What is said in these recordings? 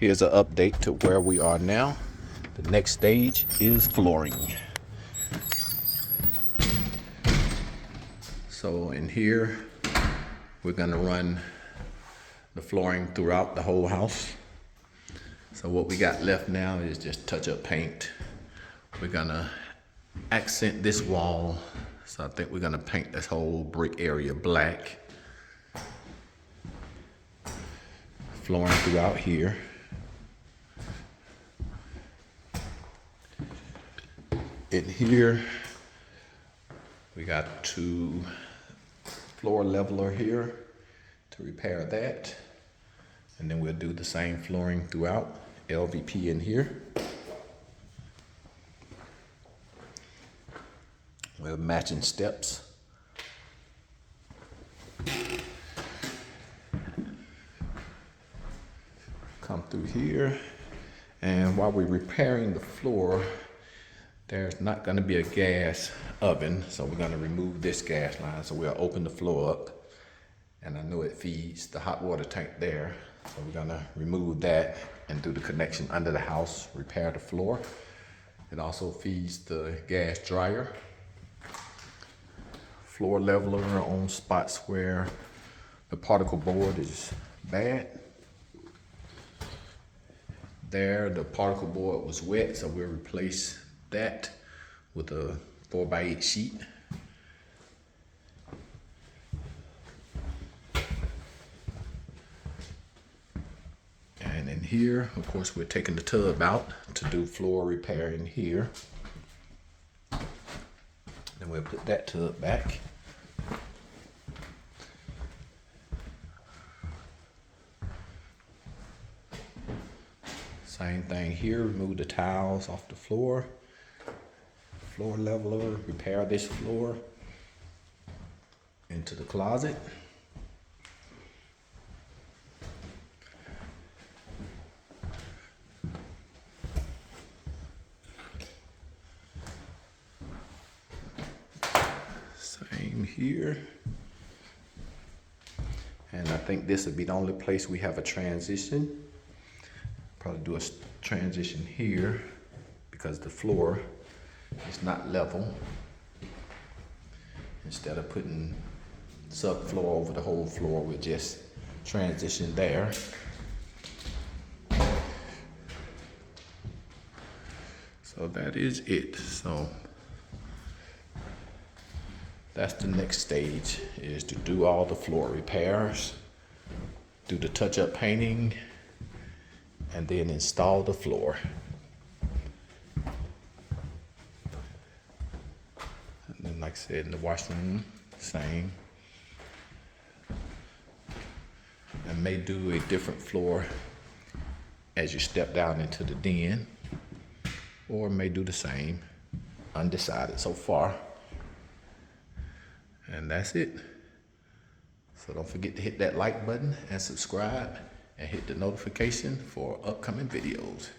Here's an update to where we are now. The next stage is flooring. So in here, we're gonna run the flooring throughout the whole house. So what we got left now is just touch-up paint. We're gonna accent this wall. So I think we're gonna paint this whole brick area black. Flooring throughout here. In here, we got 2 floor leveler here to repair that. And then we'll do the same flooring throughout. LVP in here. We have matching steps. Come through here. And while we're repairing the floor, there's not going to be a gas oven, so we're going to remove this gas line. So we'll open the floor up, and I know it feeds the hot water tank there. So we're going to remove that and do the connection under the house, repair the floor. It also feeds the gas dryer. Floor leveler on spots where the particle board is bad. There, the particle board was wet, so we'll replace that with a 4x8 sheet. And in here, of course, we're taking the tub out to do floor repair in here. Then we'll put that tub back. Same thing here, remove the tiles off the floor. Floor leveler, repair this floor into the closet. Same here. And I think this would be the only place we have a transition. Probably do a transition here because the floor is not level. Instead of putting subfloor over the whole floor, we just transition there. So that is it. So that's the next stage, is to do all the floor repairs, do the touch-up painting, and then install the floor. And then, like I said, in the washroom, same. And may do a different floor as you step down into the den, or may do the same. Undecided so far. And that's it. So don't forget to hit that like button and subscribe, and hit the notification for upcoming videos.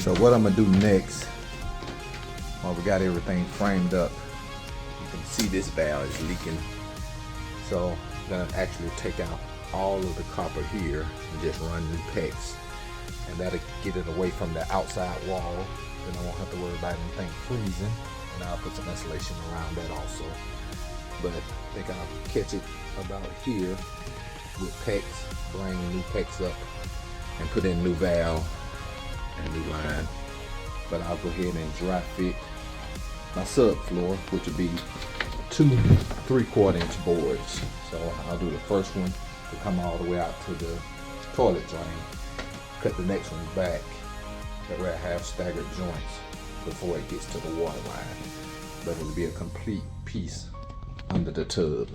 So what I'm gonna do next, while we got everything framed up, you can see this valve is leaking. So I'm gonna actually take out all of the copper here and just run new PEX, and that'll get it away from the outside wall. Then I won't have to worry about anything freezing, and I'll put some insulation around that also. But I think I'll catch it about here with PEX, bring new PEX up and put in new valve and new line. But I'll go ahead and dry fit my subfloor, which will be 2 3/4 inch boards. So I'll do the first one to come all the way out to the toilet drain, cut the next one back, that way I have staggered joints before it gets to the water line. But it'll be a complete piece under the tub.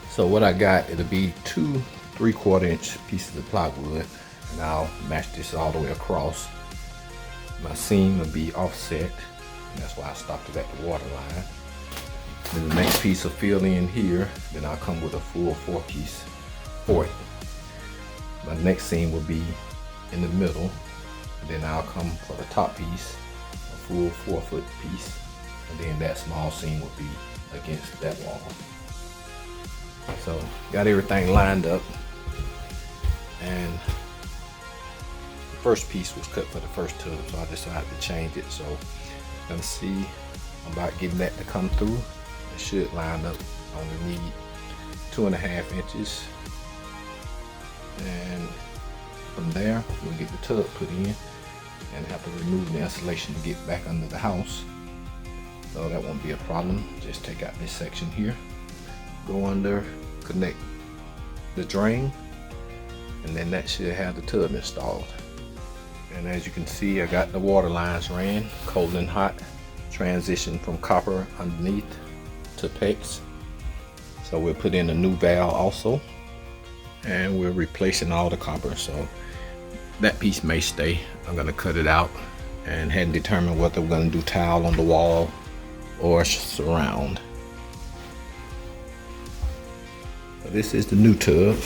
So what I got, it'll be 2 3/4 inch pieces of plywood, and I'll match this all the way across. My seam will be offset, and that's why I stopped it at the water line. Then the next piece will fill in here, then I'll come with a full 4-piece for it. My next seam will be in the middle, and then I'll come for the top piece, a full 4-foot piece, and then that small seam will be against that wall. So got everything lined up, and the first piece was cut for the first tub, so I decided to change it. So I'm gonna see about getting that to come through. It should line up. I only need 2.5 inches, and from there we'll get the tub put in and have to remove the insulation to get back under the house. So that won't be a problem. Just take out this section here, go under, connect the drain, and then that should have the tub installed. And as you can see, I got the water lines ran, cold and hot, transition from copper underneath to PEX. So we'll put in a new valve also, and we're replacing all the copper. So that piece may stay. I'm gonna cut it out, and hadn't determined whether we're gonna do tile on the wall or surround. This is the new tub,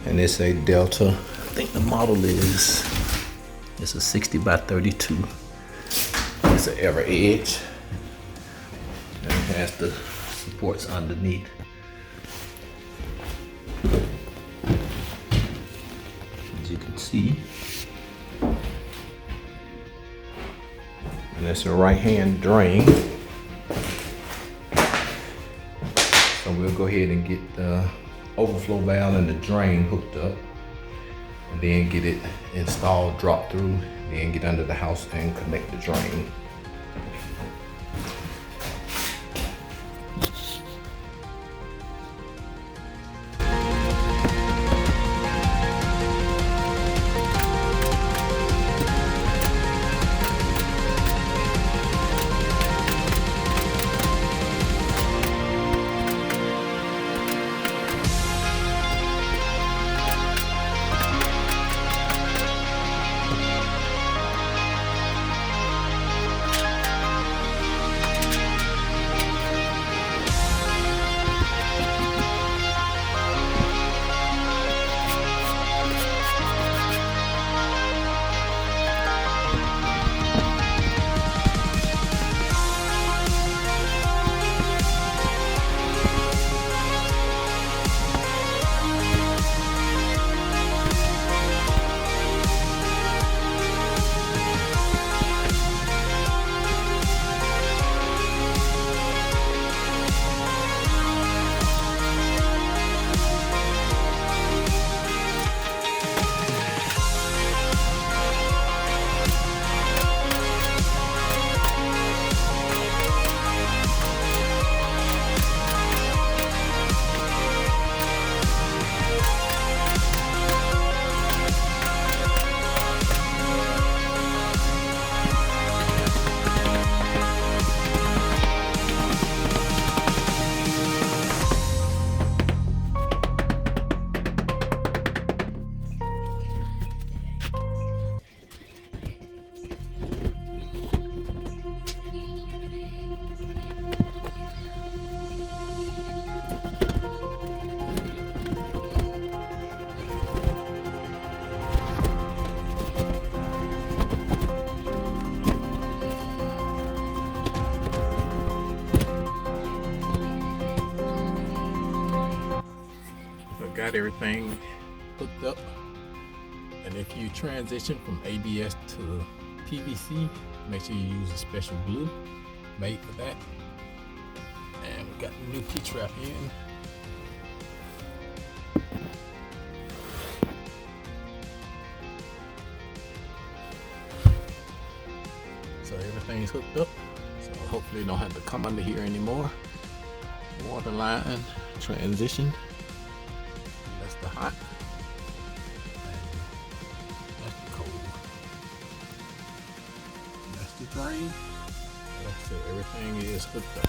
and it's a Delta. I think the model is, it's a 60 by 32. It's an EverEdge, and it has the supports underneath. As you can see, and it's a right-hand drain. So we'll go ahead and get the overflow valve and the drain hooked up, and then get it installed, drop through, then get under the house and connect the drain. got everything hooked up. And if you transition from ABS to PVC, make sure you use a special glue made for that. And we got the new P-trap in. So everything's hooked up. So hopefully you don't have to come under here anymore. Water line transition. That's the hot. And that's the cold. And that's the drain. Like I said, everything is hooked up.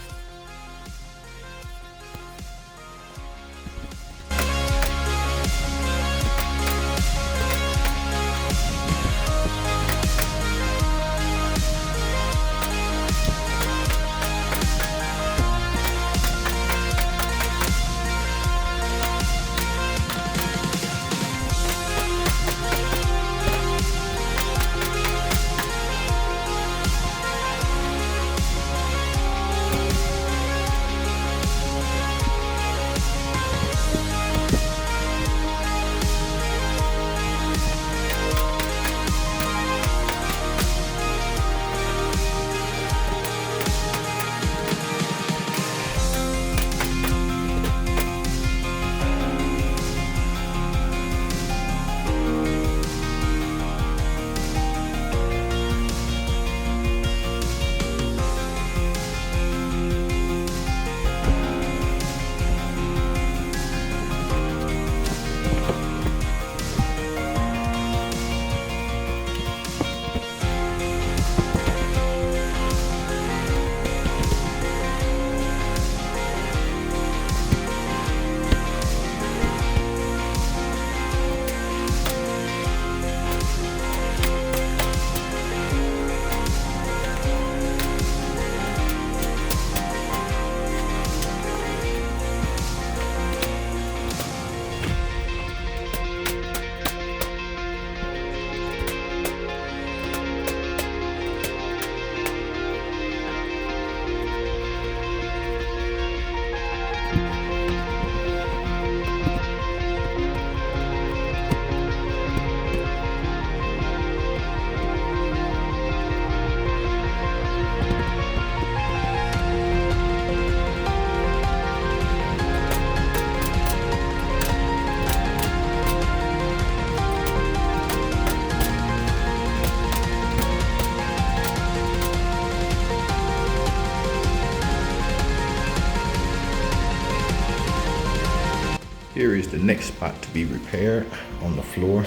Here is the next spot to be repaired on the floor,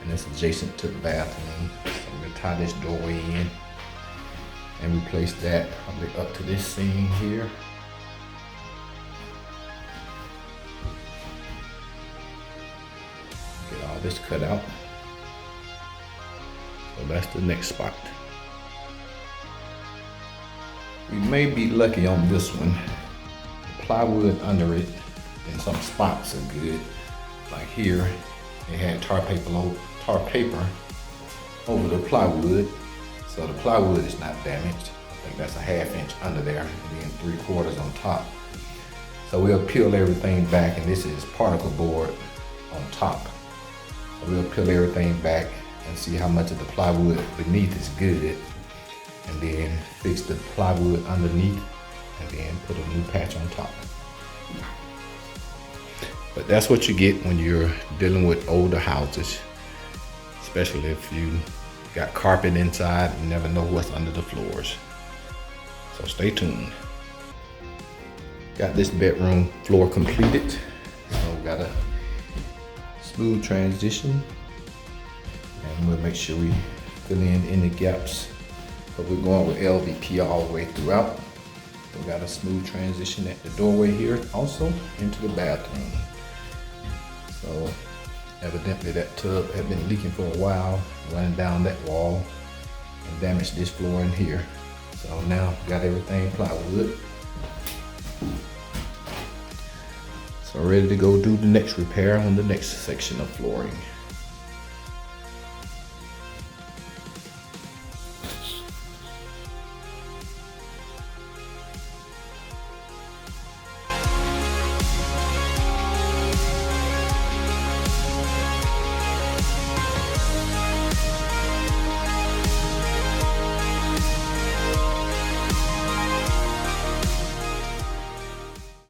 and it's adjacent to the bathroom. So I'm gonna tie this doorway in and replace that probably up to this seam here. Get all this cut out. So that's the next spot. We may be lucky on this one. The plywood under it in some spots are good. Like here, it had tar paper over the plywood. So the plywood is not damaged. I think that's a 1/2 inch under there, and then 3/4 on top. So we'll peel everything back, and this is particle board on top. So we'll peel everything back and see how much of the plywood beneath is good, and then fix the plywood underneath, and then put a new patch on top. But that's what you get when you're dealing with older houses, especially if you got carpet inside and never know what's under the floors. So stay tuned. Got this bedroom floor completed. So we got a smooth transition, and we'll make sure we fill in any gaps. But we're going with LVP all the way throughout. We got a smooth transition at the doorway here, also into the bathroom. So evidently that tub had been leaking for a while, running down that wall and damaged this floor in here. So now got everything plywood. So ready to go do the next repair on the next section of flooring.